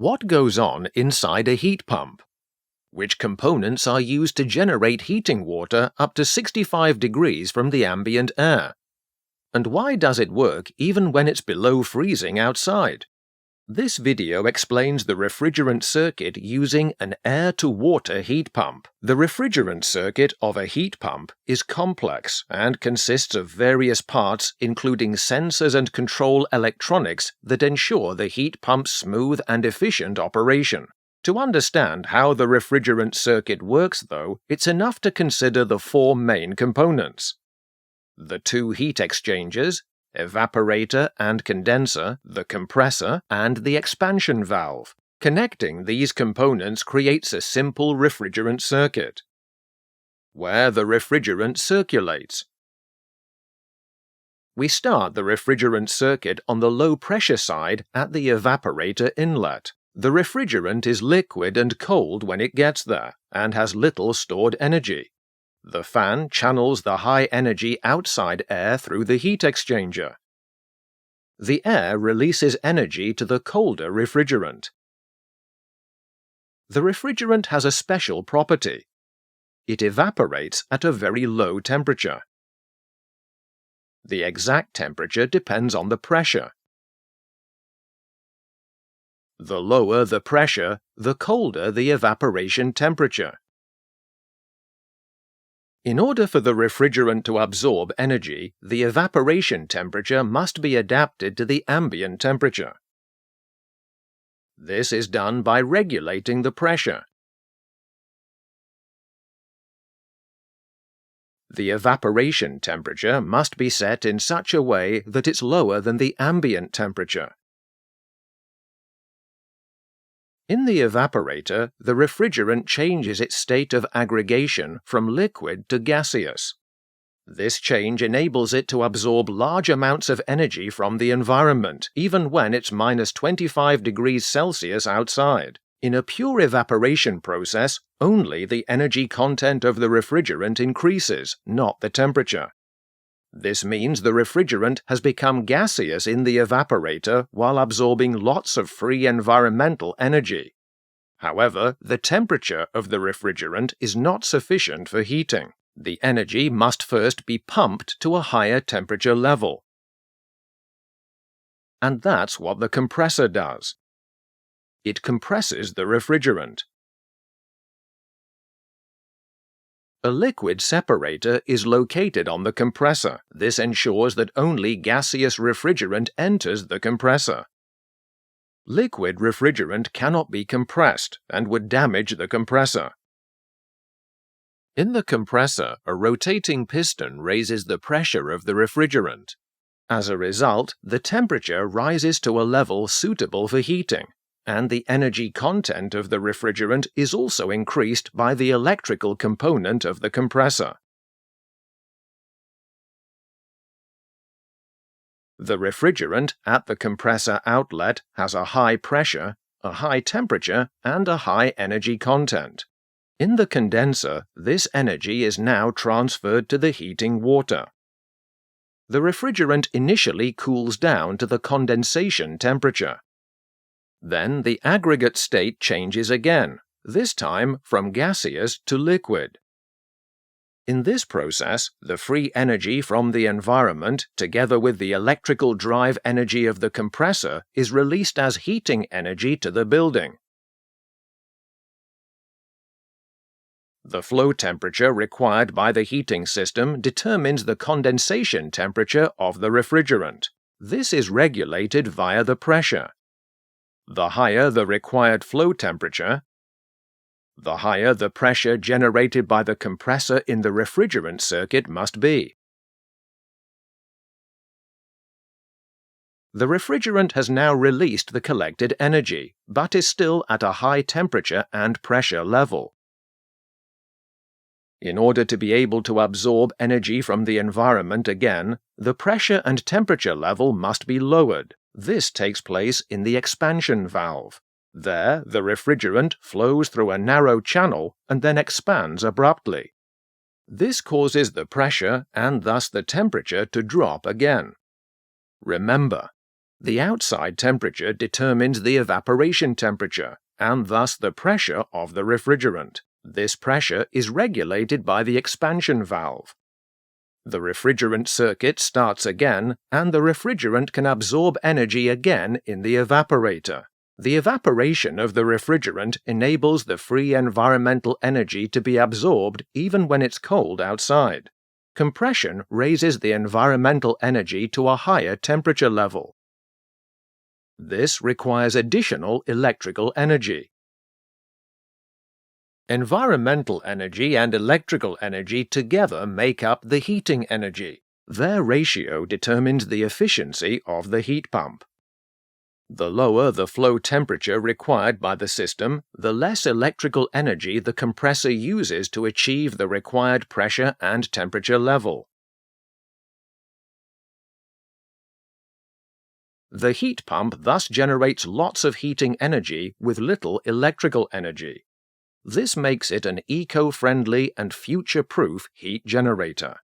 What goes on inside a heat pump? Which components are used to generate heating water up to 65 degrees from the ambient air? And why does it work even when it's below freezing outside? This video explains the refrigerant circuit using an air-to-water heat pump. The refrigerant circuit of a heat pump is complex and consists of various parts including sensors and control electronics that ensure the heat pump's smooth and efficient operation. To understand how the refrigerant circuit works, though, it's enough to consider the four main components: the two heat exchangers, evaporator and condenser, the compressor, and the expansion valve. Connecting these components creates a simple refrigerant circuit, where the refrigerant circulates. We start the refrigerant circuit on the low-pressure side at the evaporator inlet. The refrigerant is liquid and cold when it gets there, and has little stored energy. The fan channels the high-energy outside air through the heat exchanger. The air releases energy to the colder refrigerant. The refrigerant has a special property. It evaporates at a very low temperature. The exact temperature depends on the pressure. The lower the pressure, the colder the evaporation temperature. In order for the refrigerant to absorb energy, the evaporation temperature must be adapted to the ambient temperature. This is done by regulating the pressure. The evaporation temperature must be set in such a way that it's lower than the ambient temperature. In the evaporator, the refrigerant changes its state of aggregation from liquid to gaseous. This change enables it to absorb large amounts of energy from the environment, even when it's minus 25 degrees Celsius outside. In a pure evaporation process, only the energy content of the refrigerant increases, not the temperature. This means the refrigerant has become gaseous in the evaporator while absorbing lots of free environmental energy. However, the temperature of the refrigerant is not sufficient for heating. The energy must first be pumped to a higher temperature level. And that's what the compressor does. It compresses the refrigerant. A liquid separator is located on the compressor. This ensures that only gaseous refrigerant enters the compressor. Liquid refrigerant cannot be compressed and would damage the compressor. In the compressor, a rotating piston raises the pressure of the refrigerant. As a result, the temperature rises to a level suitable for heating, and the energy content of the refrigerant is also increased by the electrical component of the compressor. The refrigerant at the compressor outlet has a high pressure, a high temperature, and a high energy content. In the condenser, this energy is now transferred to the heating water. The refrigerant initially cools down to the condensation temperature. Then the aggregate state changes again, this time from gaseous to liquid. In this process, the free energy from the environment, together with the electrical drive energy of the compressor, is released as heating energy to the building. The flow temperature required by the heating system determines the condensation temperature of the refrigerant. This is regulated via the pressure. The higher the required flow temperature, the higher the pressure generated by the compressor in the refrigerant circuit must be. The refrigerant has now released the collected energy, but is still at a high temperature and pressure level. In order to be able to absorb energy from the environment again, the pressure and temperature level must be lowered. This takes place in the expansion valve. There, the refrigerant flows through a narrow channel and then expands abruptly. This causes the pressure and thus the temperature to drop again. Remember, The outside temperature determines the evaporation temperature, and thus the pressure of the refrigerant. This pressure is regulated by the expansion valve. The refrigerant circuit starts again, and the refrigerant can absorb energy again in the evaporator. The evaporation of the refrigerant enables the free environmental energy to be absorbed even when it's cold outside. Compression raises the environmental energy to a higher temperature level. This requires additional electrical energy. Environmental energy and electrical energy together make up the heating energy. Their ratio determines the efficiency of the heat pump. The lower the flow temperature required by the system, the less electrical energy the compressor uses to achieve the required pressure and temperature level. The heat pump thus generates lots of heating energy with little electrical energy. This makes it an eco-friendly and future-proof heat generator.